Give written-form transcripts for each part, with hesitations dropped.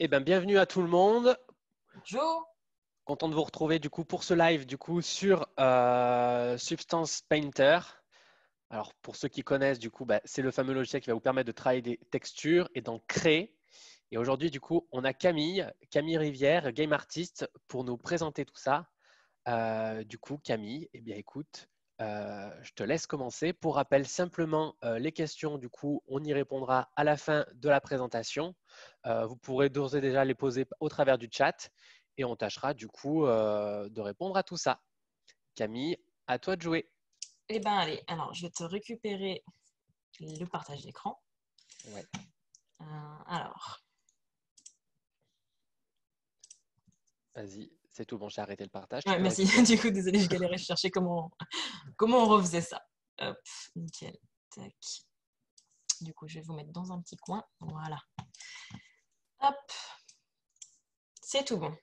Eh bien, bienvenue à tout le monde. Bonjour. Content de vous retrouver du coup pour ce live sur Substance Painter. Alors, pour ceux qui connaissent, du coup, c'est le fameux logiciel qui va vous permettre de travailler des textures et d'en créer. Et aujourd'hui, du coup, on a Camille Rivière, game artist, pour nous présenter tout ça. Du coup, Camille, eh bien, écoute, je te laisse commencer. Pour rappel, simplement les questions, du coup, on y répondra à la fin de la présentation. Vous pourrez d'ores et déjà les poser au travers du chat et on tâchera du coup de répondre à tout ça. Camille, à toi de jouer. Eh bien, allez, alors je vais te récupérer le partage d'écran. Ouais. Alors. Vas-y, c'est tout bon, j'ai arrêté le partage. Tu Ouais, peux merci. récupérer. Du coup, désolé, je galérais, je cherchais comment on refaisait ça. Hop, nickel. Tac. Du coup, je vais vous mettre dans un petit coin. Voilà. Hop. C'est tout bon.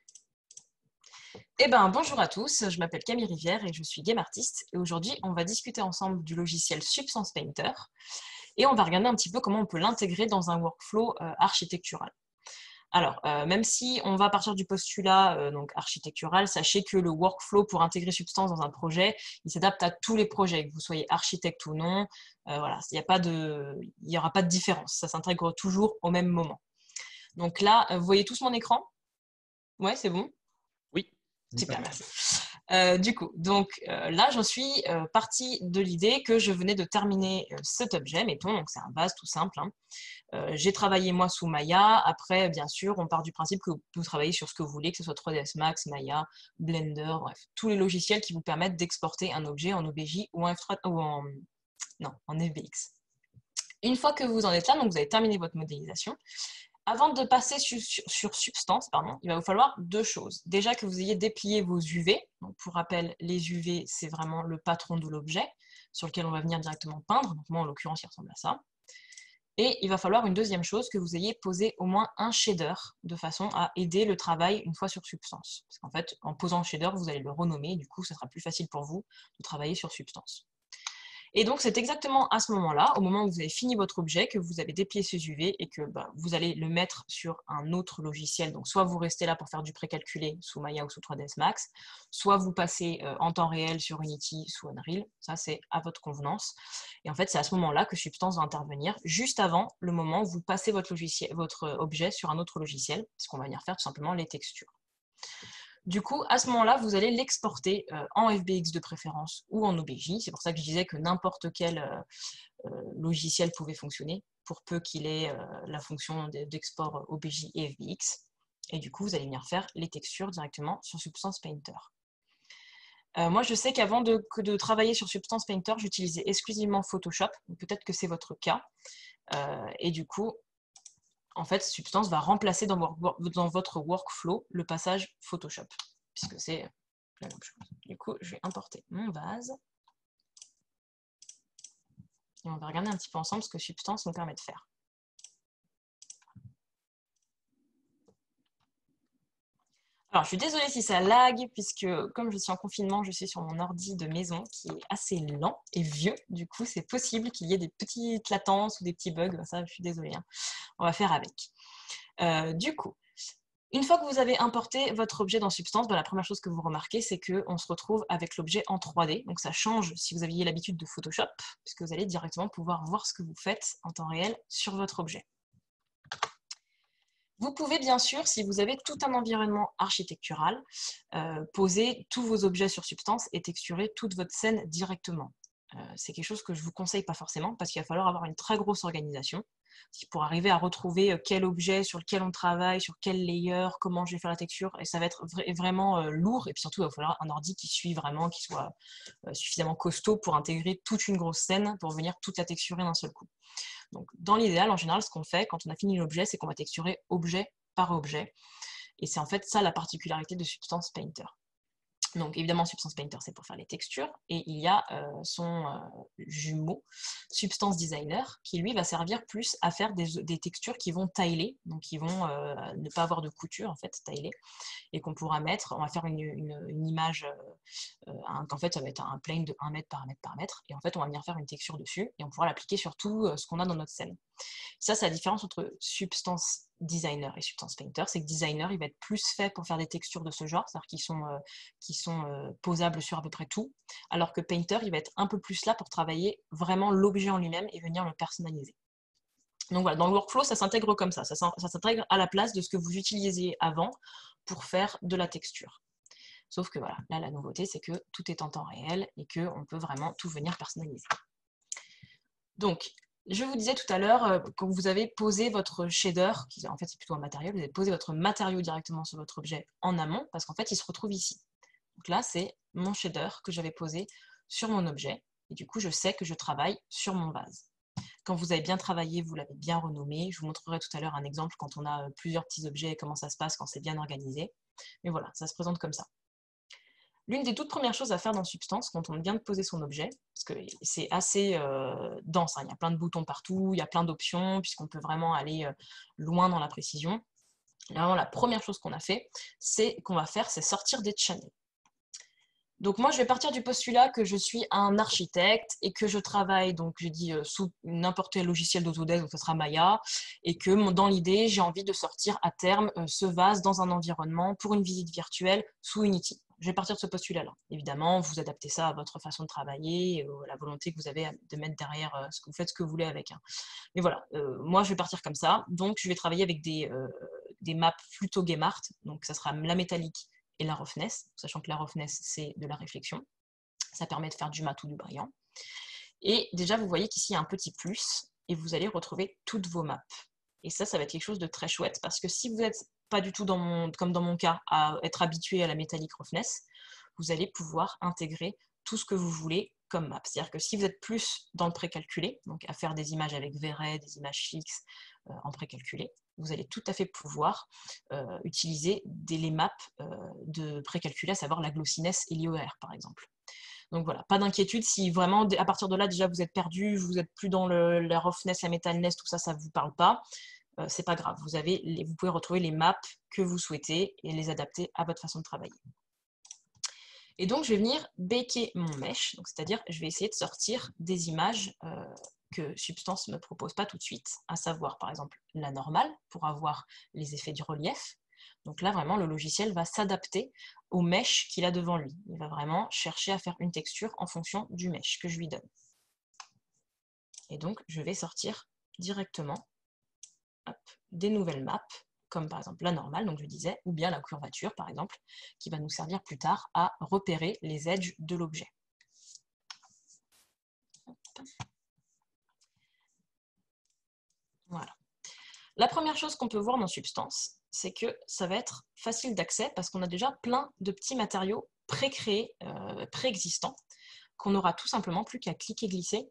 Eh bien, bonjour à tous. Je m'appelle Camille Rivière et je suis game artiste. Et aujourd'hui, on va discuter ensemble du logiciel Substance Painter. Et on va regarder un petit peu comment on peut l'intégrer dans un workflow architectural. Alors, même si on va partir du postulat donc architectural, sachez que le workflow pour intégrer Substance dans un projet, il s'adapte à tous les projets, que vous soyez architecte ou non. Voilà, il n'y aura pas de différence. Ça s'intègre toujours au même moment. Donc là, vous voyez tous mon écran? Ouais, c'est bon? Oui. Super, merci. Du coup, donc là, j'en suis partie de l'idée que je venais de terminer cet objet, mettons, donc c'est un vase tout simple, hein. J'ai travaillé moi sous Maya. Après, bien sûr, on part du principe que vous travaillez sur ce que vous voulez, que ce soit 3ds Max, Maya, Blender, bref, tous les logiciels qui vous permettent d'exporter un objet en OBJ ou en F3 ou en FBX. Une fois que vous en êtes là, donc vous avez terminé votre modélisation. Avant de passer sur Substance, il va vous falloir deux choses. Déjà que vous ayez déplié vos UV. Donc pour rappel, les UV, c'est vraiment le patron de l'objet sur lequel on va venir directement peindre. Donc moi, en l'occurrence, il ressemble à ça. Et il va falloir une deuxième chose, que vous ayez posé au moins un shader de façon à aider le travail une fois sur Substance. Parce qu'en fait, en posant le shader, vous allez le renommer, du coup, ce sera plus facile pour vous de travailler sur Substance. Et donc, c'est exactement à ce moment-là, au moment où vous avez fini votre objet, que vous avez déplié ces UV et que vous allez le mettre sur un autre logiciel. Donc, soit vous restez là pour faire du précalculé sous Maya ou sous 3ds Max, soit vous passez en temps réel sur Unity, sous Unreal. Ça, c'est à votre convenance. Et en fait, c'est à ce moment-là que Substance va intervenir, juste avant le moment où vous passez votre objet sur un autre logiciel, puisqu'on va venir faire tout simplement les textures. Du coup, à ce moment-là, vous allez l'exporter en FBX de préférence ou en OBJ. C'est pour ça que je disais que n'importe quel logiciel pouvait fonctionner, pour peu qu'il ait la fonction d'export OBJ et FBX. Et du coup, vous allez venir faire les textures directement sur Substance Painter. Moi, je sais qu'avant de travailler sur Substance Painter, j'utilisais exclusivement Photoshop. Peut-être que c'est votre cas. Et du coup, en fait, Substance va remplacer dans votre workflow le passage Photoshop, puisque c'est la même chose. Du coup, je vais importer mon vase. Et on va regarder un petit peu ensemble ce que Substance nous permet de faire. Alors, je suis désolée si ça lag, puisque comme je suis en confinement, je suis sur mon ordi de maison qui est assez lent et vieux. Du coup, c'est possible qu'il y ait des petites latences ou des petits bugs. Ça, je suis désolée, hein. On va faire avec. Du coup, une fois que vous avez importé votre objet dans Substance, la première chose que vous remarquez, c'est qu'on se retrouve avec l'objet en 3D. Donc ça change si vous aviez l'habitude de Photoshop, puisque vous allez directement pouvoir voir ce que vous faites en temps réel sur votre objet. Vous pouvez bien sûr, si vous avez tout un environnement architectural, poser tous vos objets sur Substance et texturer toute votre scène directement. C'est quelque chose que je ne vous conseille pas forcément parce qu'il va falloir avoir une très grosse organisation pour arriver à retrouver quel objet sur lequel on travaille, sur quel layer, comment je vais faire la texture, et ça va être vraiment lourd, et puis surtout il va falloir un ordi qui suit vraiment, qui soit suffisamment costaud pour intégrer toute une grosse scène, pour venir toute la texturer d'un seul coup. Donc dans l'idéal, en général, ce qu'on fait quand on a fini l'objet, c'est qu'on va texturer objet par objet, et c'est en fait ça la particularité de Substance Painter. Donc évidemment, Substance Painter, c'est pour faire les textures, et il y a son jumeau, Substance Designer, qui lui va servir plus à faire des textures qui vont tiler, donc qui vont ne pas avoir de couture, en fait, tiler, et qu'on pourra mettre, on va faire une image, en fait, ça va être un plane de 1 mètre par 1 mètre par mètre, et en fait, on va venir faire une texture dessus, et on pourra l'appliquer sur tout ce qu'on a dans notre scène. Ça, c'est la différence entre Substance Designer et Substance Painter, c'est que Designer, il va être plus fait pour faire des textures de ce genre, c'est-à-dire qui sont posables sur à peu près tout, alors que Painter, il va être un peu plus là pour travailler vraiment l'objet en lui-même et venir le personnaliser. Donc voilà, dans le workflow, ça s'intègre comme ça s'intègre à la place de ce que vous utilisiez avant pour faire de la texture. Sauf que voilà, là, la nouveauté, c'est que tout est en temps réel et qu'on peut vraiment tout venir personnaliser. Donc, je vous disais tout à l'heure, quand vous avez posé votre shader, qui en fait c'est plutôt un matériau, vous avez posé votre matériau directement sur votre objet en amont, parce qu'en fait il se retrouve ici. Donc là, c'est mon shader que j'avais posé sur mon objet, et du coup je sais que je travaille sur mon vase. Quand vous avez bien travaillé, vous l'avez bien renommé. Je vous montrerai tout à l'heure un exemple quand on a plusieurs petits objets et comment ça se passe quand c'est bien organisé. Mais voilà, ça se présente comme ça. L'une des toutes premières choses à faire dans Substance, quand on vient de poser son objet, parce que c'est assez dense, hein, il y a plein de boutons partout, il y a plein d'options, puisqu'on peut vraiment aller loin dans la précision. Vraiment, la première chose qu'on va faire, c'est sortir des channels. Donc moi, je vais partir du postulat que je suis un architecte et que je travaille, donc je dis sous n'importe quel logiciel d'Autodesk, donc ce sera Maya, et que dans l'idée, j'ai envie de sortir à terme ce vase dans un environnement pour une visite virtuelle sous Unity. Je vais partir de ce postulat-là. Évidemment, vous adaptez ça à votre façon de travailler, la volonté que vous avez de mettre derrière ce que vous faites, ce que vous voulez avec. Hein. Mais voilà, moi je vais partir comme ça. Donc je vais travailler avec des maps Fluto Gemart, donc ça sera la métallique et la roughness, sachant que la roughness c'est de la réflexion. Ça permet de faire du mat ou du brillant. Et déjà vous voyez qu'ici il y a un petit plus et vous allez retrouver toutes vos maps. Et ça va être quelque chose de très chouette parce que si vous n'êtes pas du tout comme dans mon cas, à être habitué à la métallique roughness, vous allez pouvoir intégrer tout ce que vous voulez comme map. C'est-à-dire que si vous êtes plus dans le précalculé, donc à faire des images avec V-Ray, des images fixes en précalculé, vous allez tout à fait pouvoir utiliser les maps de précalculé, à savoir la glossiness et l'IOR par exemple. Donc voilà, pas d'inquiétude si vraiment à partir de là déjà vous êtes perdu, vous n'êtes plus dans la roughness, la metalness, tout ça, ça ne vous parle pas. C'est pas grave, vous pouvez retrouver les maps que vous souhaitez et les adapter à votre façon de travailler. Et donc je vais venir baker mon mesh, c'est-à-dire je vais essayer de sortir des images que Substance ne me propose pas tout de suite, à savoir par exemple la normale pour avoir les effets du relief. Donc là vraiment le logiciel va s'adapter au mesh qu'il a devant lui. Il va vraiment chercher à faire une texture en fonction du mesh que je lui donne. Et donc je vais sortir directement des nouvelles maps, comme par exemple la normale, donc je disais, ou bien la curvature par exemple, qui va nous servir plus tard à repérer les edges de l'objet. Voilà. La première chose qu'on peut voir dans Substance, c'est que ça va être facile d'accès parce qu'on a déjà plein de petits matériaux pré-créés, préexistants, qu'on n'aura tout simplement plus qu'à cliquer-glisser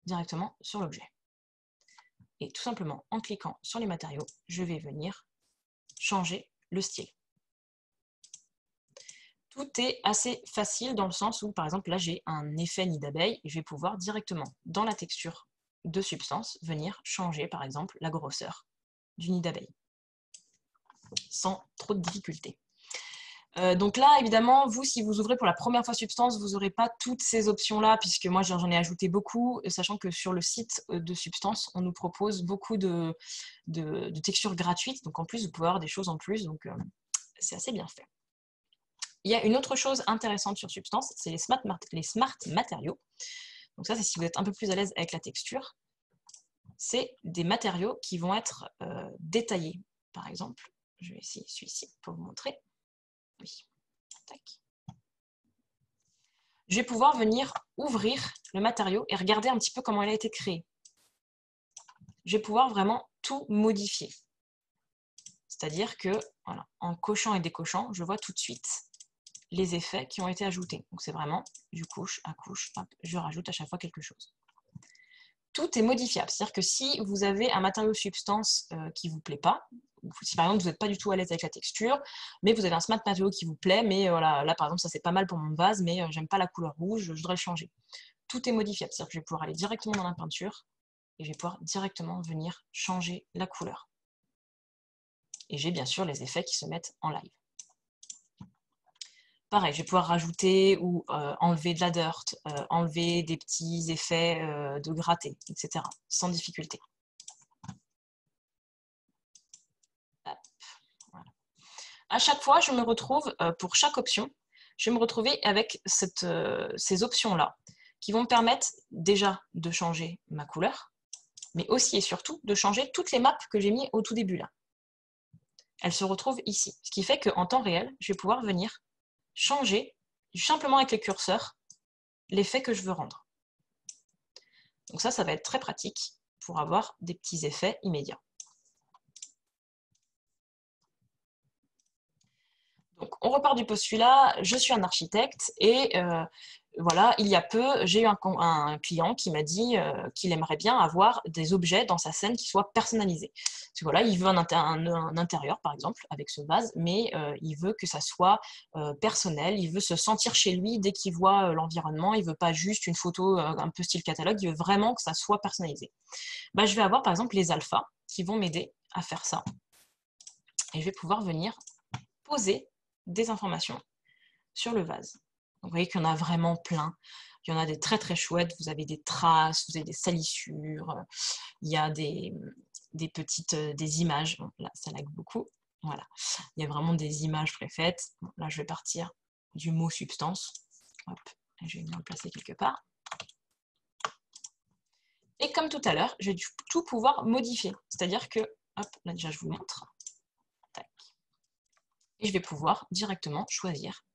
directement sur l'objet. Et tout simplement, en cliquant sur les matériaux, je vais venir changer le style. Tout est assez facile dans le sens où, par exemple, là, j'ai un effet nid d'abeille et je vais pouvoir directement, dans la texture de Substance, venir changer, par exemple, la grosseur du nid d'abeille, sans trop de difficultés. Donc là, évidemment, vous, si vous ouvrez pour la première fois Substance, vous n'aurez pas toutes ces options-là, puisque moi, j'en ai ajouté beaucoup, sachant que sur le site de Substance, on nous propose beaucoup de textures gratuites. Donc en plus, vous pouvez avoir des choses en plus, donc c'est assez bien fait. Il y a une autre chose intéressante sur Substance, c'est les smart matériaux. Donc ça, c'est si vous êtes un peu plus à l'aise avec la texture. C'est des matériaux qui vont être détaillés. Par exemple, je vais essayer celui-ci pour vous montrer. Oui. Tac. Je vais pouvoir venir ouvrir le matériau et regarder un petit peu comment il a été créé. Je vais pouvoir vraiment tout modifier. C'est-à-dire que, voilà, en cochant et décochant, je vois tout de suite les effets qui ont été ajoutés. Donc c'est vraiment du couche à couche, hop, je rajoute à chaque fois quelque chose. Tout est modifiable. C'est-à-dire que si vous avez un matériau Substance qui ne vous plaît pas, si par exemple vous n'êtes pas du tout à l'aise avec la texture, mais vous avez un smart matériau qui vous plaît, mais voilà, là par exemple ça c'est pas mal pour mon vase, mais j'aime pas la couleur rouge, je voudrais le changer. Tout est modifiable, c'est-à-dire que je vais pouvoir aller directement dans la peinture et je vais pouvoir directement venir changer la couleur. Et j'ai bien sûr les effets qui se mettent en live. Pareil, je vais pouvoir rajouter ou enlever de la dirt, enlever des petits effets de gratté, etc. sans difficulté. à chaque fois, je me retrouve, pour chaque option, je vais me retrouver avec ces options-là qui vont me permettre déjà de changer ma couleur, mais aussi et surtout de changer toutes les maps que j'ai mis au tout début là. Elles se retrouvent ici, ce qui fait qu'en temps réel, je vais pouvoir venir changer simplement avec les curseurs l'effet que je veux rendre. Donc ça va être très pratique pour avoir des petits effets immédiats. Donc, on repart du postulat, je suis un architecte et voilà, il y a peu, j'ai eu un client qui m'a dit qu'il aimerait bien avoir des objets dans sa scène qui soient personnalisés. Parce que, voilà, il veut un intérieur, par exemple, avec ce vase, mais il veut que ça soit personnel, il veut se sentir chez lui dès qu'il voit l'environnement, il ne veut pas juste une photo un peu style catalogue, il veut vraiment que ça soit personnalisé. Bah, je vais avoir, par exemple, les alphas qui vont m'aider à faire ça. Et je vais pouvoir venir poser des informations sur le vase. Donc, vous voyez qu'il y en a vraiment plein. Il y en a des très très chouettes. Vous avez des traces, vous avez des salissures. Il y a des petites des images. Bon, là, ça lag beaucoup. Voilà. Il y a vraiment des images préfaites. Bon, là, je vais partir du mot substance. Hop, je vais venir le placer quelque part. Et comme tout à l'heure, je vais tout pouvoir modifier. C'est-à-dire que, hop, là déjà, je vous montre. Tac. Et je vais pouvoir directement choisir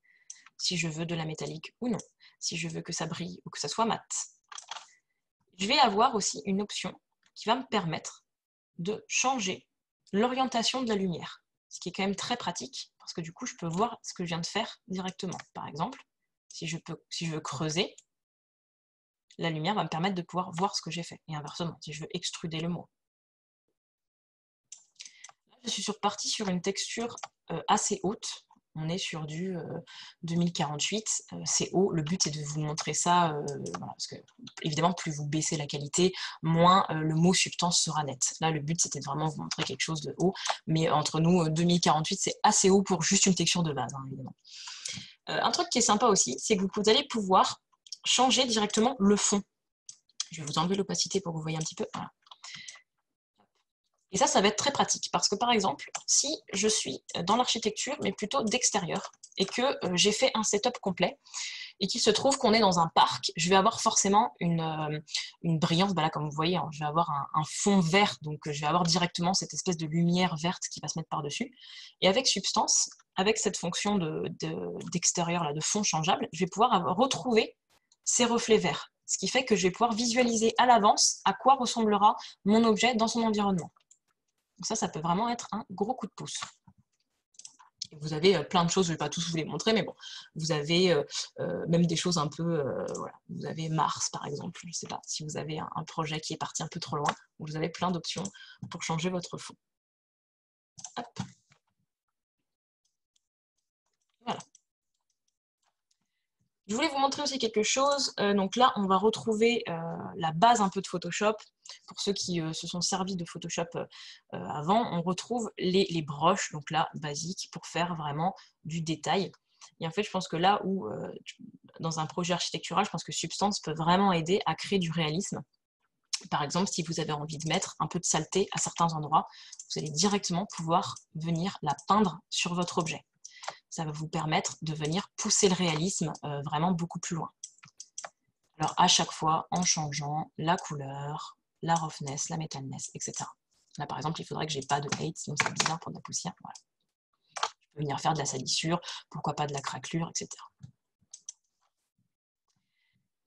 si je veux de la métallique ou non, si je veux que ça brille ou que ça soit mat. Je vais avoir aussi une option qui va me permettre de changer l'orientation de la lumière, ce qui est quand même très pratique, parce que du coup, je peux voir ce que je viens de faire directement. Par exemple, si je veux creuser, la lumière va me permettre de pouvoir voir ce que j'ai fait, et inversement, si je veux extruder le mot. Je suis partie sur une texture assez haute. On est sur du 2048, c'est haut. Le but, c'est de vous montrer ça, voilà, parce que évidemment, plus vous baissez la qualité, moins le mot substance sera net. Là, le but, c'était de vraiment vous montrer quelque chose de haut, mais entre nous, 2048, c'est assez haut pour juste une texture de base, hein, évidemment. Un truc qui est sympa aussi, c'est que vous allez pouvoir changer directement le fond. Je vais vous enlever l'opacité pour que vous voyez un petit peu. Voilà. Et ça va être très pratique parce que, par exemple, si je suis dans l'architecture, mais plutôt d'extérieur, et que j'ai fait un setup complet, et qu'il se trouve qu'on est dans un parc, je vais avoir forcément une brillance, bah là, comme vous voyez, hein, je vais avoir un fond vert, donc je vais avoir directement cette espèce de lumière verte qui va se mettre par-dessus. Et avec Substance, avec cette fonction d'extérieur, là, de fond changeable, je vais pouvoir retrouver ces reflets verts, ce qui fait que je vais pouvoir visualiser à l'avance à quoi ressemblera mon objet dans son environnement. Donc ça peut vraiment être un gros coup de pouce. Et vous avez plein de choses, je ne vais pas tous vous les montrer, mais bon, vous avez même des choses un peu, voilà, vous avez Mars par exemple, je ne sais pas, si vous avez un projet qui est parti un peu trop loin, vous avez plein d'options pour changer votre fond. Hop. Voilà. Je voulais vous montrer aussi quelque chose. Donc là, on va retrouver la base un peu de Photoshop. Pour ceux qui se sont servis de Photoshop avant, on retrouve les broches, donc là, basiques, pour faire vraiment du détail. Et en fait, je pense que là où, dans un projet architectural, je pense que Substance peut vraiment aider à créer du réalisme. Par exemple, si vous avez envie de mettre un peu de saleté à certains endroits, vous allez directement pouvoir venir la peindre sur votre objet. Ça va vous permettre de venir pousser le réalisme vraiment beaucoup plus loin. Alors à chaque fois, en changeant la couleur, la roughness, la metalness, etc. Là par exemple, il faudrait que j'ai pas de hate, sinon c'est bizarre pour de la poussière. Voilà. Je peux venir faire de la salissure, pourquoi pas de la craquelure, etc.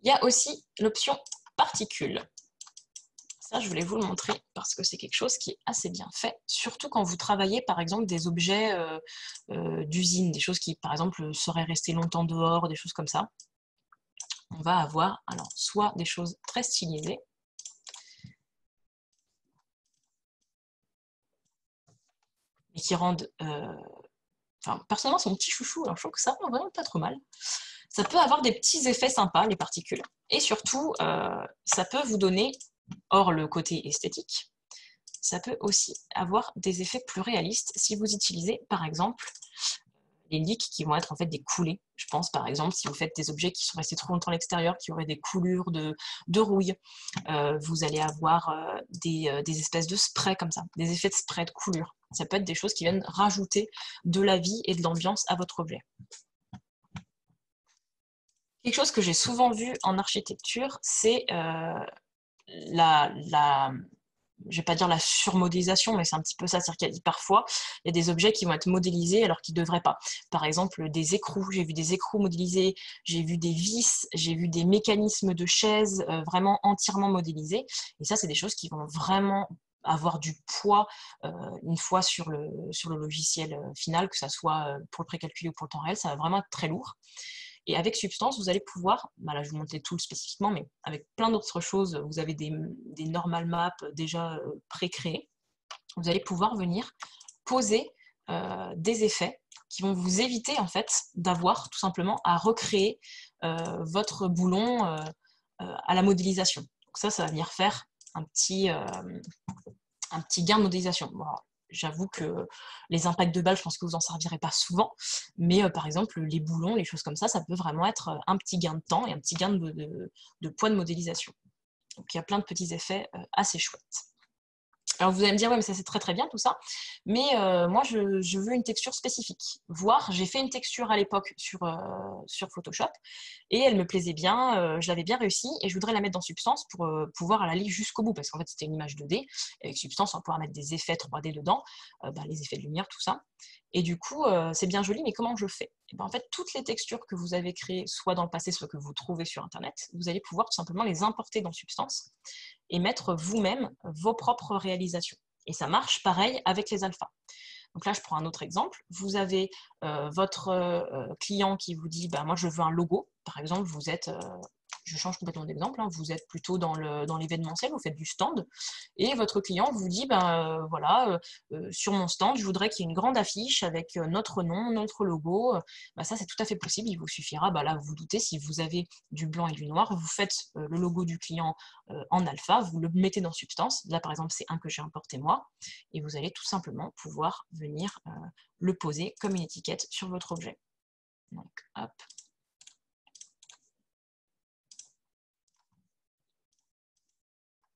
Il y a aussi l'option particules. Ça, je voulais vous le montrer parce que c'est quelque chose qui est assez bien fait, surtout quand vous travaillez par exemple des objets d'usine, des choses qui par exemple seraient restées longtemps dehors, des choses comme ça. On va avoir alors soit des choses très stylisées, mais qui rendent, enfin personnellement c'est mon petit chouchou, alors je trouve que ça rend vraiment pas trop mal. Ça peut avoir des petits effets sympas, les particules, et surtout ça peut vous donner, hors le côté esthétique, ça peut aussi avoir des effets plus réalistes si vous utilisez par exemple les leaks qui vont être en fait des coulées. Je pense par exemple si vous faites des objets qui sont restés trop longtemps à l'extérieur, qui auraient des coulures de rouille, vous allez avoir des espèces de sprays comme ça, des effets de spray de coulure. Ça peut être des choses qui viennent rajouter de la vie et de l'ambiance à votre objet. Quelque chose que j'ai souvent vu en architecture, c'est je vais pas dire la surmodélisation, mais c'est un petit peu ça. C'est-à-dire qu'il parfois, il y a des objets qui vont être modélisés alors qu'ils ne devraient pas. Par exemple, des écrous. J'ai vu des écrous modélisés, j'ai vu des vis, j'ai vu des mécanismes de chaises vraiment entièrement modélisés. Et ça, c'est des choses qui vont vraiment avoir du poids une fois sur le logiciel final, que ce soit pour le précalculé ou pour le temps réel. Ça va vraiment être très lourd. Et avec Substance, vous allez pouvoir, là je vous montre les tools spécifiquement, mais avec plein d'autres choses, vous avez des normal maps déjà pré-créées, vous allez pouvoir venir poser des effets qui vont vous éviter en fait d'avoir tout simplement à recréer votre boulon à la modélisation. Donc ça va venir faire un petit gain de modélisation. Bon, j'avoue que les impacts de balles, je pense que vous n'en servirez pas souvent, mais par exemple, les boulons, les choses comme ça peut vraiment être un petit gain de temps et un petit gain de poids de modélisation. Donc il y a plein de petits effets assez chouettes. Alors vous allez me dire, ouais, mais ça c'est très très bien tout ça, mais moi je veux une texture spécifique. Voire, j'ai fait une texture à l'époque sur Photoshop, et elle me plaisait bien, je l'avais bien réussi, et je voudrais la mettre dans Substance pour pouvoir aller jusqu'au bout, parce qu'en fait c'était une image 2D, et avec Substance on va pouvoir mettre des effets 3D dedans, les effets de lumière, tout ça. Et du coup, c'est bien joli, mais comment je fais? Et ben, en fait, toutes les textures que vous avez créées, soit dans le passé, soit que vous trouvez sur Internet, vous allez pouvoir tout simplement les importer dans Substance et mettre vous-même vos propres réalisations. Et ça marche pareil avec les alphas. Donc là, je prends un autre exemple. Vous avez votre client qui vous dit moi, je veux un logo. Par exemple, vous êtes, je change complètement d'exemple, vous êtes plutôt dans l'événementiel, vous faites du stand, et votre client vous dit voilà, sur mon stand, je voudrais qu'il y ait une grande affiche avec notre nom, notre logo. Ça, c'est tout à fait possible. Il vous suffira, là, vous vous doutez, si vous avez du blanc et du noir, vous faites le logo du client en alpha, vous le mettez dans Substance. Là, par exemple, c'est un que j'ai importé moi, et vous allez tout simplement pouvoir venir le poser comme une étiquette sur votre objet. Donc, hop.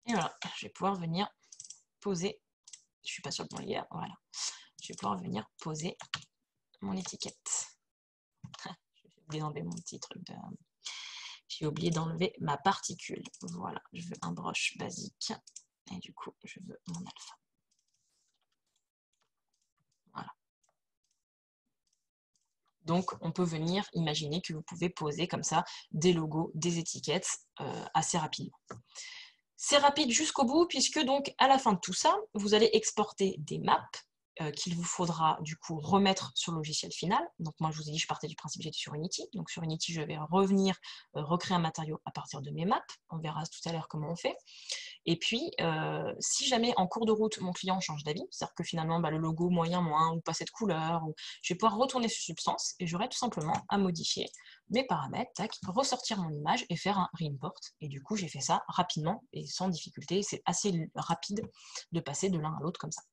Et voilà, je vais pouvoir venir poser, je ne suis pas sûre de mon lien, voilà. Je vais pouvoir venir poser mon étiquette. J'ai oublié d'enlever mon petit truc de... J'ai oublié d'enlever ma particule. Voilà, je veux un broche basique. Et du coup, je veux mon alpha. Voilà. Donc, on peut venir imaginer que vous pouvez poser comme ça des logos, des étiquettes assez rapidement. C'est rapide jusqu'au bout, puisque donc à la fin de tout ça, vous allez exporter des maps qu'il vous faudra du coup remettre sur le logiciel final. Donc moi je vous ai dit, je partais du principe que j'étais sur Unity. Donc sur Unity, je vais revenir recréer un matériau à partir de mes maps. On verra tout à l'heure comment on fait. Et puis, si jamais en cours de route, mon client change d'avis, c'est-à-dire que finalement le logo moyen moins, ou pas cette couleur, je vais pouvoir retourner sur Substance et j'aurai tout simplement à modifier mes paramètres, tac, ressortir mon image et faire un reimport. Et du coup, j'ai fait ça rapidement et sans difficulté. C'est assez rapide de passer de l'un à l'autre comme ça.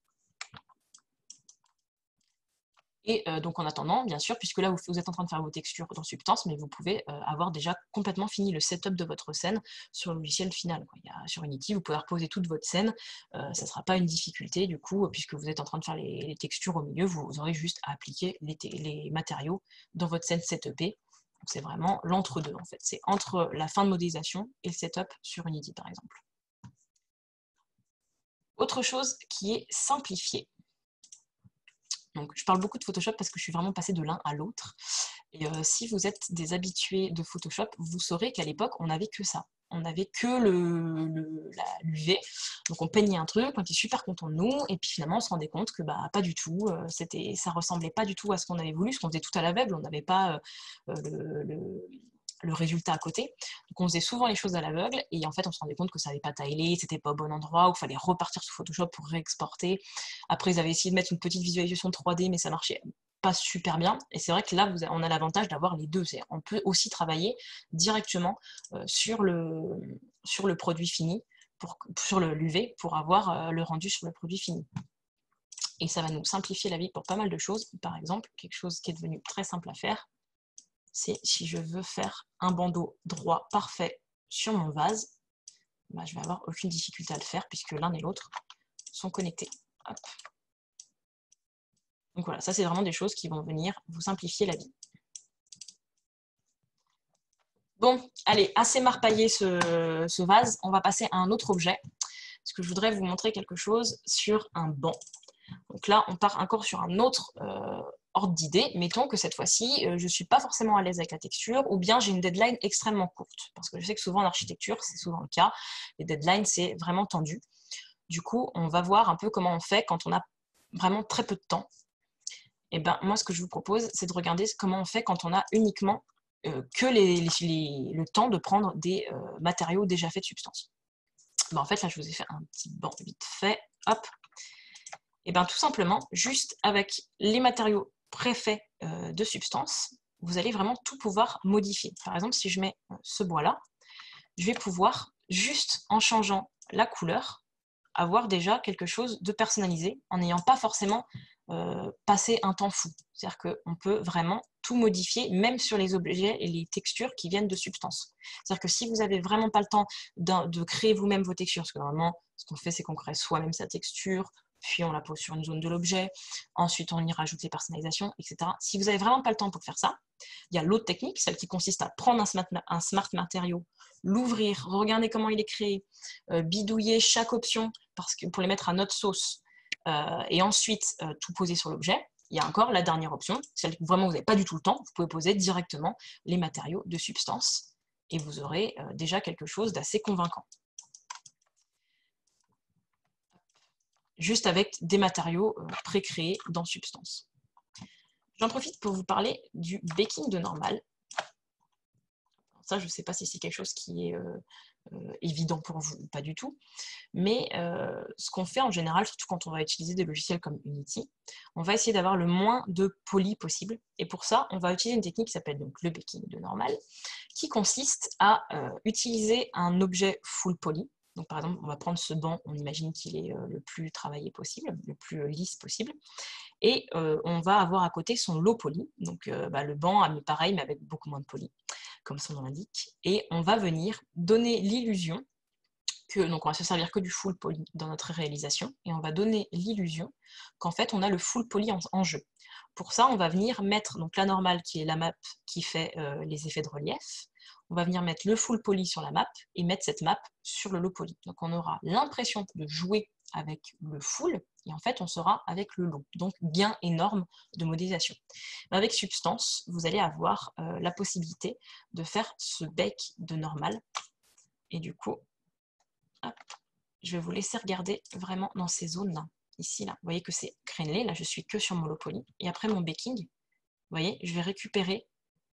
Et donc en attendant, bien sûr, puisque là vous êtes en train de faire vos textures dans Substance, mais vous pouvez avoir déjà complètement fini le setup de votre scène sur le logiciel final. Sur Unity, vous pouvez reposer toute votre scène, ça ne sera pas une difficulté du coup, puisque vous êtes en train de faire les textures au milieu, vous aurez juste à appliquer les matériaux dans votre scène setupée. C'est vraiment l'entre-deux en fait, c'est entre la fin de modélisation et le setup sur Unity par exemple. Autre chose qui est simplifiée. Donc, je parle beaucoup de Photoshop parce que je suis vraiment passée de l'un à l'autre. Et si vous êtes des habitués de Photoshop, vous saurez qu'à l'époque, on n'avait que ça. On n'avait que l'UV. Donc, on peignait un truc, on était super content de nous. Et puis finalement, on se rendait compte que pas du tout. Ça ressemblait pas du tout à ce qu'on avait voulu, ce qu'on faisait tout à l'aveugle. On n'avait pas le résultat à côté. Donc on faisait souvent les choses à l'aveugle et en fait on se rendait compte que ça n'avait pas taillé, c'était pas au bon endroit, ou il fallait repartir sur Photoshop pour réexporter. Après ils avaient essayé de mettre une petite visualisation 3D mais ça marchait pas super bien. Et c'est vrai que là on a l'avantage d'avoir les deux. On peut aussi travailler directement sur le produit fini, sur l'UV pour avoir le rendu sur le produit fini. Et ça va nous simplifier la vie pour pas mal de choses. Par exemple, quelque chose qui est devenu très simple à faire, c'est si je veux faire un bandeau droit parfait sur mon vase, bah, je vais avoir aucune difficulté à le faire puisque l'un et l'autre sont connectés. Hop. Donc voilà, ça c'est vraiment des choses qui vont venir vous simplifier la vie. Bon, allez, assez marpaillé ce vase, on va passer à un autre objet, parce que je voudrais vous montrer quelque chose sur un banc. Donc là, on part encore sur un autre ordre d'idée. Mettons que cette fois-ci, je ne suis pas forcément à l'aise avec la texture, ou bien j'ai une deadline extrêmement courte, parce que je sais que souvent en architecture, c'est souvent le cas, les deadlines, c'est vraiment tendu. Du coup, on va voir un peu comment on fait quand on a vraiment très peu de temps. Et ben, moi, ce que je vous propose, c'est de regarder comment on fait quand on a uniquement que le temps de prendre des matériaux déjà faits de substance. Ben, en fait, là, je vous ai fait un petit banc vite fait. Hop. Et bien, tout simplement, juste avec les matériaux préfaits de substance, vous allez vraiment tout pouvoir modifier. Par exemple, si je mets ce bois-là, je vais pouvoir, juste en changeant la couleur, avoir déjà quelque chose de personnalisé en n'ayant pas forcément passé un temps fou. C'est-à-dire qu'on peut vraiment tout modifier, même sur les objets et les textures qui viennent de substances. C'est-à-dire que si vous n'avez vraiment pas le temps de créer vous-même vos textures, parce que normalement, ce qu'on fait, c'est qu'on crée soi-même sa texture, puis on la pose sur une zone de l'objet, ensuite on y rajoute les personnalisations, etc. Si vous n'avez vraiment pas le temps pour faire ça, il y a l'autre technique, celle qui consiste à prendre un smart matériau, l'ouvrir, regarder comment il est créé, bidouiller chaque option pour les mettre à notre sauce, et ensuite tout poser sur l'objet. Il y a encore la dernière option, celle où vraiment vous n'avez pas du tout le temps, vous pouvez poser directement les matériaux de substance et vous aurez déjà quelque chose d'assez convaincant. Juste avec des matériaux pré-créés dans Substance. J'en profite pour vous parler du baking de Normal. Ça, je ne sais pas si c'est quelque chose qui est évident pour vous ou pas du tout, mais ce qu'on fait en général, surtout quand on va utiliser des logiciels comme Unity, on va essayer d'avoir le moins de poly possible, et pour ça, on va utiliser une technique qui s'appelle donc le baking de Normal, qui consiste à utiliser un objet full poly. Donc, par exemple, on va prendre ce banc, on imagine qu'il est le plus travaillé possible, le plus lisse possible, et on va avoir à côté son low poly, donc le banc, pareil, mais avec beaucoup moins de poly, comme son nom l'indique, et on va venir donner l'illusion donc on va se servir que du full poly dans notre réalisation, et on va donner l'illusion qu'en fait on a le full poly en jeu. Pour ça, on va venir mettre donc la normale qui est la map qui fait les effets de relief. On va venir mettre le full poly sur la map et mettre cette map sur le low poly. Donc on aura l'impression de jouer avec le full et en fait on sera avec le low. Donc gain énorme de modélisation. Avec Substance, vous allez avoir la possibilité de faire ce bake de normal. Et du coup, hop, je vais vous laisser regarder vraiment dans ces zones-là. Ici, là, vous voyez que c'est crénelé. Là, je suis que sur mon low poly. Et après mon baking, vous voyez, je vais récupérer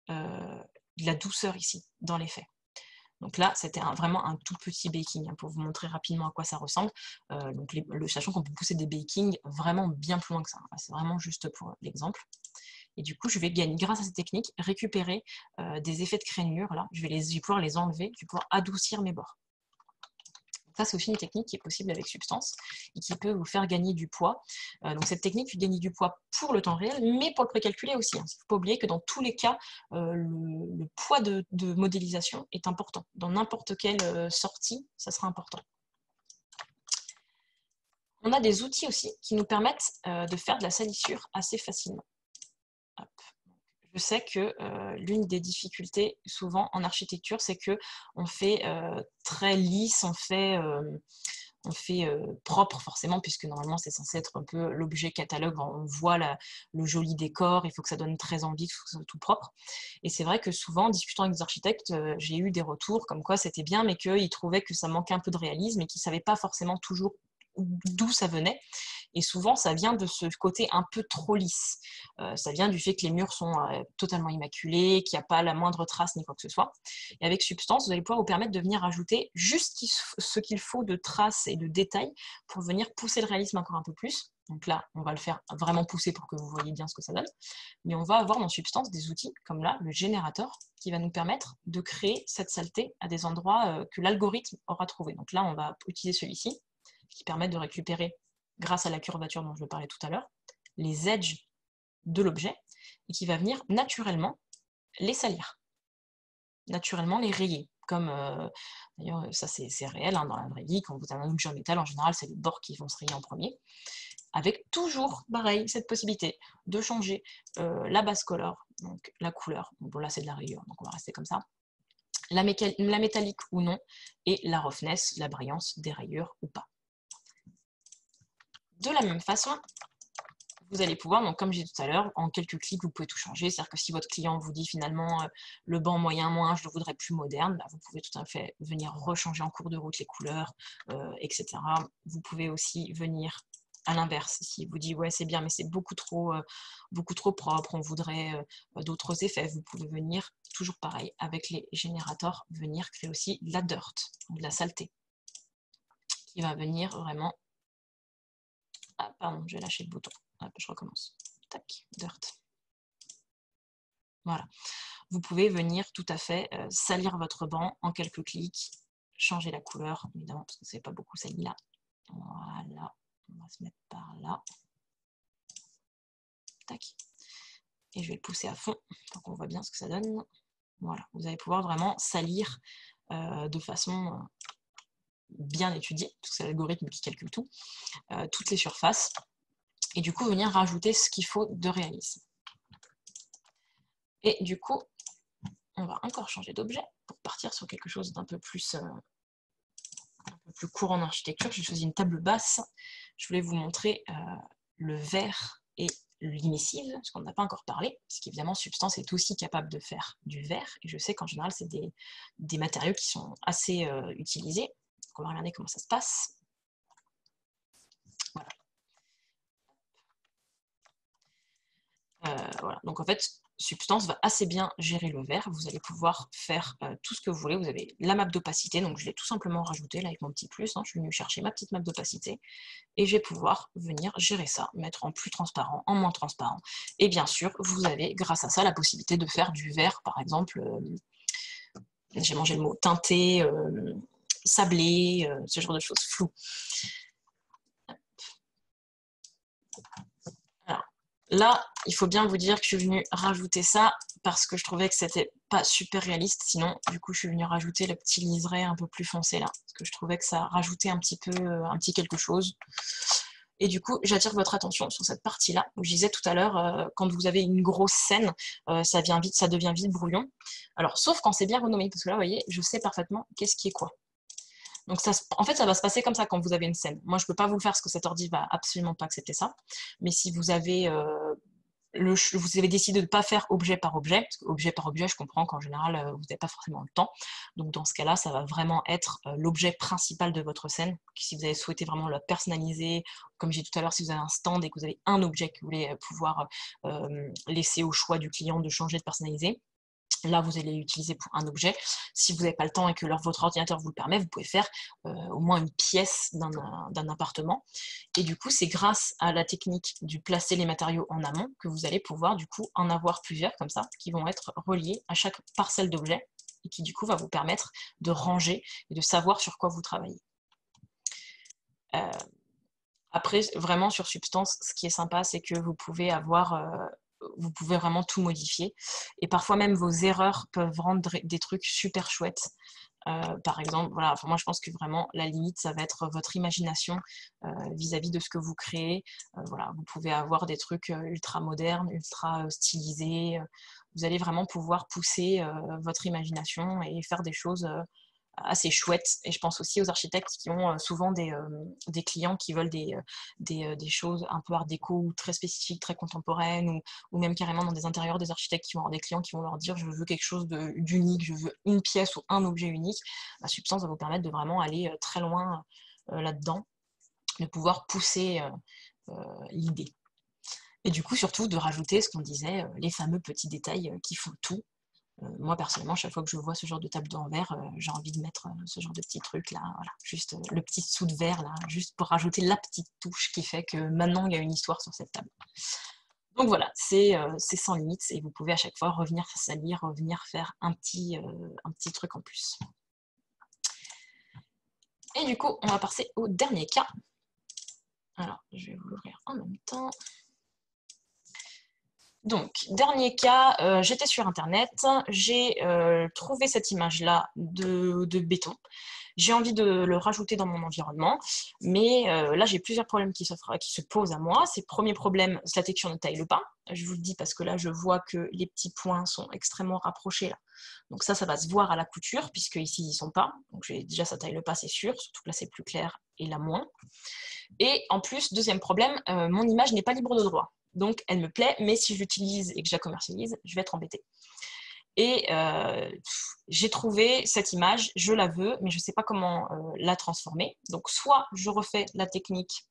de la douceur ici, dans l'effet. Donc là, c'était vraiment un tout petit baking, pour vous montrer rapidement à quoi ça ressemble. Donc sachant qu'on peut pousser des bakings vraiment bien plus loin que ça. C'est vraiment juste pour l'exemple. Et du coup, je vais gagner, grâce à cette technique, récupérer des effets de crénure. Là, je vais pouvoir les enlever, je vais pouvoir adoucir mes bords. Ça, c'est aussi une technique qui est possible avec Substance et qui peut vous faire gagner du poids. Donc cette technique, vous gagnez du poids pour le temps réel, mais pour le précalculé aussi. Il ne faut pas oublier que dans tous les cas, le poids de modélisation est important. Dans n'importe quelle sortie, ça sera important. On a des outils aussi qui nous permettent de faire de la salissure assez facilement. Hop. Je sais que l'une des difficultés souvent en architecture, c'est qu'on fait très lisse, on fait propre forcément, puisque normalement c'est censé être un peu l'objet catalogue, on voit le joli décor, il faut que ça donne très envie, il faut que ça soit tout propre. Et c'est vrai que souvent, en discutant avec des architectes, j'ai eu des retours comme quoi c'était bien, mais qu'ils trouvaient que ça manquait un peu de réalisme et qu'ils ne savaient pas forcément toujours d'où ça venait. Et souvent, ça vient de ce côté un peu trop lisse. Ça vient du fait que les murs sont totalement immaculés, qu'il n'y a pas la moindre trace ni quoi que ce soit. Et avec Substance, vous allez pouvoir vous permettre de venir ajouter juste ce qu'il faut de traces et de détails pour venir pousser le réalisme encore un peu plus. Donc là, on va le faire vraiment pousser pour que vous voyez bien ce que ça donne. Mais on va avoir dans Substance des outils comme là, le générateur, qui va nous permettre de créer cette saleté à des endroits que l'algorithme aura trouvé. Donc là, on va utiliser celui-ci, qui permet de récupérer grâce à la curvature dont je parlais tout à l'heure, les edges de l'objet et qui va venir naturellement les salir, naturellement les rayer. Comme d'ailleurs, ça c'est réel hein, dans la vraie vie, quand vous avez un objet en métal, en général, c'est les bords qui vont se rayer en premier. Avec toujours, pareil, cette possibilité de changer la base color, donc la couleur. Bon, là, c'est de la rayure, donc on va rester comme ça. La métallique ou non, et la roughness, la brillance des rayures ou pas. De la même façon, vous allez pouvoir, donc comme j'ai dit tout à l'heure, en quelques clics, vous pouvez tout changer. C'est-à-dire que si votre client vous dit finalement le banc moyen moins, je le voudrais plus moderne, bah, vous pouvez tout à fait venir rechanger en cours de route les couleurs, etc. Vous pouvez aussi venir à l'inverse, s'il vous dit ouais c'est bien mais c'est beaucoup trop propre, on voudrait d'autres effets, vous pouvez venir, toujours pareil, avec les générateurs, venir créer aussi de la dirt, de la saleté, qui va venir vraiment... Ah pardon, j'ai lâché le bouton, hop, je recommence, tac, dirt. Voilà, vous pouvez venir tout à fait salir votre banc en quelques clics, changer la couleur, évidemment parce que c'est pas beaucoup sali là, voilà. On va se mettre par là. Tac. Et je vais le pousser à fond pour qu'on voit bien ce que ça donne. Voilà, vous allez pouvoir vraiment salir de façon bien étudiée, parce que c'est l'algorithme qui calcule tout, toutes les surfaces, et du coup venir rajouter ce qu'il faut de réalisme. Et du coup, on va encore changer d'objet pour partir sur quelque chose d'un peu plus courant en architecture. J'ai choisi une table basse. Je voulais vous montrer le verre et l'immissive, parce qu'on n'a pas encore parlé, parce qu'évidemment Substance est aussi capable de faire du verre, et je sais qu'en général c'est des matériaux qui sont assez utilisés. Donc on va regarder comment ça se passe. Voilà. Voilà. Donc en fait, Substance va assez bien gérer le verre. Vous allez pouvoir faire tout ce que vous voulez. Vous avez la map d'opacité, donc je l'ai tout simplement rajouté là avec mon petit plus. Hein. Je suis venue chercher ma petite map d'opacité et je vais pouvoir venir gérer ça, mettre en plus transparent, en moins transparent. Et bien sûr, vous avez grâce à ça la possibilité de faire du verre, par exemple, j'ai mangé le mot, teinté, sablé, ce genre de choses, flou. Alors, là, il faut bien vous dire que je suis venue rajouter ça parce que je trouvais que c'était pas super réaliste. Sinon, du coup, je suis venue rajouter le petit liseré un peu plus foncé là, parce que je trouvais que ça rajoutait un petit quelque chose. Et du coup, j'attire votre attention sur cette partie-là, où je disais tout à l'heure, quand vous avez une grosse scène, ça devient vite brouillon. Alors, sauf quand c'est bien renommé, parce que là, vous voyez, je sais parfaitement qu'est-ce qui est quoi. Donc, en fait, ça va se passer comme ça quand vous avez une scène. Moi, je ne peux pas vous le faire parce que cet ordi va absolument pas accepter ça. Mais si vous avez vous avez décidé de ne pas faire objet par objet, parce que objet par objet, je comprends qu'en général, vous n'avez pas forcément le temps. Donc dans ce cas-là, ça va vraiment être l'objet principal de votre scène. Si vous avez souhaité vraiment la personnaliser, comme j'ai dit tout à l'heure, si vous avez un stand et que vous avez un objet que vous voulez pouvoir laisser au choix du client de changer, de personnaliser, là, vous allez l'utiliser pour un objet. Si vous n'avez pas le temps et que votre ordinateur vous le permet, vous pouvez faire au moins une pièce d'un appartement. Et du coup, c'est grâce à la technique du placer les matériaux en amont que vous allez pouvoir du coup en avoir plusieurs comme ça, qui vont être reliés à chaque parcelle d'objet et qui du coup va vous permettre de ranger et de savoir sur quoi vous travaillez. Après, vraiment sur Substance, ce qui est sympa, c'est que vous pouvez vraiment tout modifier. Et parfois même vos erreurs peuvent rendre des trucs super chouettes. Par exemple, voilà, moi je pense que vraiment la limite, ça va être votre imagination vis-à-vis de ce que vous créez. Voilà, vous pouvez avoir des trucs ultra modernes, ultra stylisés. Vous allez vraiment pouvoir pousser votre imagination et faire des choses assez chouette. Et je pense aussi aux architectes qui ont souvent des clients qui veulent des choses un peu art déco ou très spécifiques, très contemporaines, ou même carrément dans des intérieurs, des architectes qui vont avoir des clients qui vont leur dire je veux quelque chose d'unique, je veux une pièce ou un objet unique. La Substance va vous permettre de vraiment aller très loin là-dedans, de pouvoir pousser l'idée. Et du coup, surtout, de rajouter ce qu'on disait, les fameux petits détails qui font tout. Moi, personnellement, chaque fois que je vois ce genre de table en verre, j'ai envie de mettre ce genre de petits trucs là, voilà, juste le petit dessous de verre là, juste pour rajouter la petite touche qui fait que maintenant il y a une histoire sur cette table. Donc voilà, c'est sans limite et vous pouvez à chaque fois revenir salir, revenir faire un petit truc en plus. Et du coup, on va passer au dernier cas. Alors, je vais vous l'ouvrir en même temps. Donc, dernier cas, j'étais sur Internet, j'ai trouvé cette image-là de béton. J'ai envie de le rajouter dans mon environnement, mais là, j'ai plusieurs problèmes qui se posent à moi. C'est le premier problème, la texture ne taille pas. Je vous le dis parce que là, je vois que les petits points sont extrêmement rapprochés. Là. Donc ça va se voir à la couture, puisque ici, ils ne sont pas. Donc déjà, ça taille pas, c'est sûr, surtout que là, c'est plus clair et là, moins. Et en plus, deuxième problème, mon image n'est pas libre de droit. Donc, elle me plaît, mais si je l'utilise et que je la commercialise, je vais être embêtée. Et j'ai trouvé cette image, je la veux, mais je ne sais pas comment la transformer. Donc, soit je refais la technique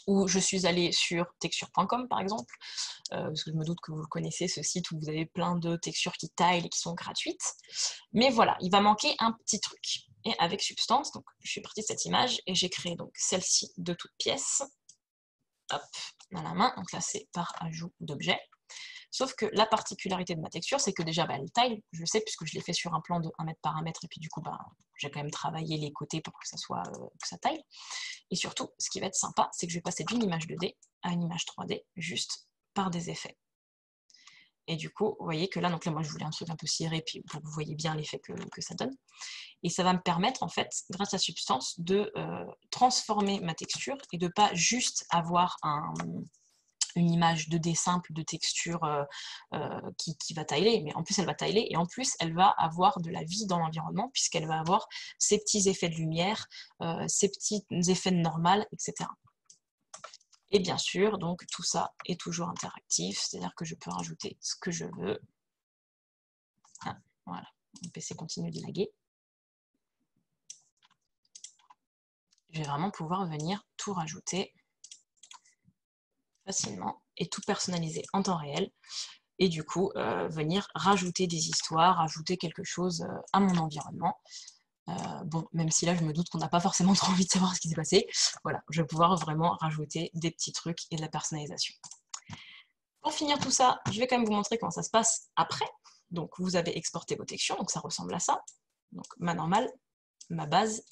où je suis allée sur texture.com, par exemple, parce que je me doute que vous connaissez ce site où vous avez plein de textures qui taillent et qui sont gratuites. Mais voilà, il va manquer un petit truc. Et avec Substance, donc, je suis partie de cette image et j'ai créé donc celle-ci de toutes pièces. Hop, dans la main. Donc là, c'est par ajout d'objet. Sauf que la particularité de ma texture, c'est que déjà, elle taille, je le sais, puisque je l'ai fait sur un plan de 1 mètre par 1 mètre, et puis du coup, j'ai quand même travaillé les côtés pour que ça taille. Et surtout, ce qui va être sympa, c'est que je vais passer d'une image 2D à une image 3D, juste par des effets. Et du coup, vous voyez que là, donc là, moi, je voulais un truc un peu ciré, puis pour que vous voyez bien l'effet que ça donne. Et ça va me permettre, en fait, grâce à Substance, de transformer ma texture et de ne pas juste avoir une image 2D simple de texture qui va tailler, mais en plus elle va tailler et en plus elle va avoir de la vie dans l'environnement puisqu'elle va avoir ses petits effets de lumière, ses petits effets de normal, etc. Et bien sûr, donc tout ça est toujours interactif, c'est-à-dire que je peux rajouter ce que je veux. Ah, voilà, mon PC continue de laguer. Je vais vraiment pouvoir venir tout rajouter facilement et tout personnaliser en temps réel et du coup venir rajouter des histoires, rajouter quelque chose à mon environnement. Bon, même si là je me doute qu'on n'a pas forcément trop envie de savoir ce qui s'est passé, voilà, je vais pouvoir vraiment rajouter des petits trucs et de la personnalisation. Pour finir tout ça, je vais quand même vous montrer comment ça se passe après. Donc vous avez exporté vos textures, donc ça ressemble à ça. Donc ma normale, ma base,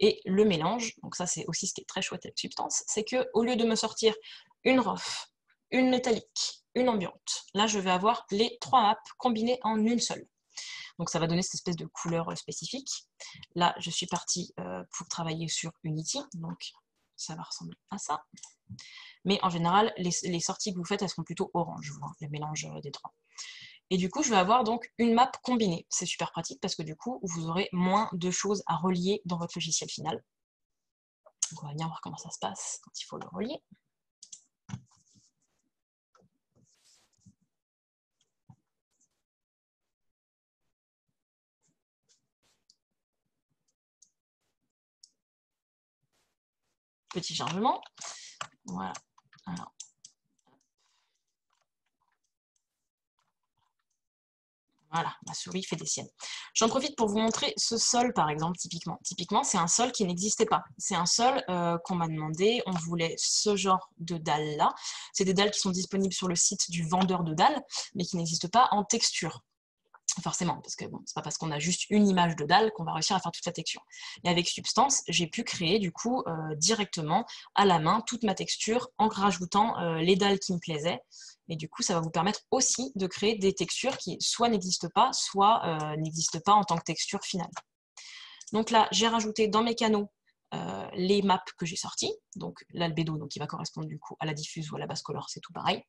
et le mélange, donc ça c'est aussi ce qui est très chouette avec Substance, c'est qu'au lieu de me sortir une rough, une métallique, une ambiante, là je vais avoir les 3 maps combinées en une seule. Donc ça va donner cette espèce de couleur spécifique. Là je suis partie pour travailler sur Unity, donc ça va ressembler à ça. Mais en général, les sorties que vous faites, elles seront plutôt orange, le mélange des trois. Et du coup, je vais avoir donc une map combinée. C'est super pratique parce que du coup, vous aurez moins de choses à relier dans votre logiciel final. Donc on va venir voir comment ça se passe quand il faut le relier. Petit chargement. Voilà. Alors, voilà, ma souris fait des siennes. J'en profite pour vous montrer ce sol, par exemple, typiquement. Typiquement, c'est un sol qui n'existait pas. C'est un sol qu'on m'a demandé. On voulait ce genre de dalles-là. C'est des dalles qui sont disponibles sur le site du vendeur de dalles, mais qui n'existent pas en texture. Forcément, parce que bon, c'est pas parce qu'on a juste une image de dalle qu'on va réussir à faire toute la texture. Et avec Substance, j'ai pu créer du coup directement à la main toute ma texture en rajoutant les dalles qui me plaisaient. Et du coup, ça va vous permettre aussi de créer des textures qui soit n'existent pas, soit n'existent pas en tant que texture finale. Donc là, j'ai rajouté dans mes canaux les maps que j'ai sorties, donc l'albédo, donc qui va correspondre du coup à la diffuse ou à la basse color, c'est tout pareil.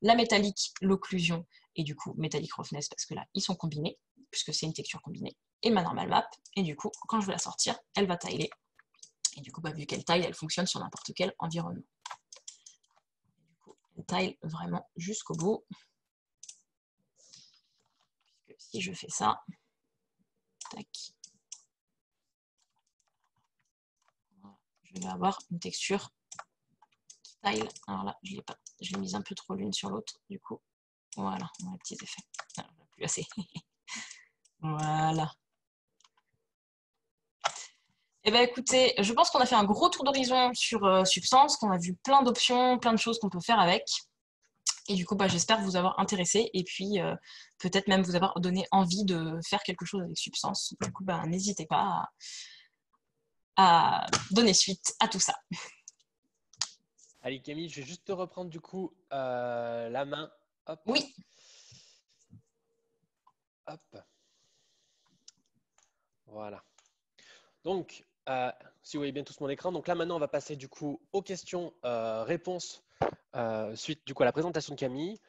La métallique, l'occlusion et du coup métallique roughness parce que là ils sont combinés puisque c'est une texture combinée. Et ma normale map, et du coup quand je vais la sortir, elle va tailler. Et du coup vu qu'elle taille, elle fonctionne sur n'importe quel environnement. Du coup, elle taille vraiment jusqu'au bout. Puisque si je fais ça, tac. Je vais avoir une texture qui taille. Alors là, je l'ai mise un peu trop l'une sur l'autre, du coup. Voilà, on a les petits effets. Ah, plus assez. Voilà. Eh bien écoutez, je pense qu'on a fait un gros tour d'horizon sur Substance, qu'on a vu plein d'options, plein de choses qu'on peut faire avec. Et du coup, j'espère vous avoir intéressé et puis peut-être même vous avoir donné envie de faire quelque chose avec Substance. Du coup, n'hésitez pas à donner suite à tout ça. Allez, Camille, je vais juste te reprendre du coup la main. Hop, Oui. hop. Voilà. Donc, si vous voyez bien tous mon écran, donc là maintenant, on va passer du coup aux questions-réponses suite du coup à la présentation de Camille.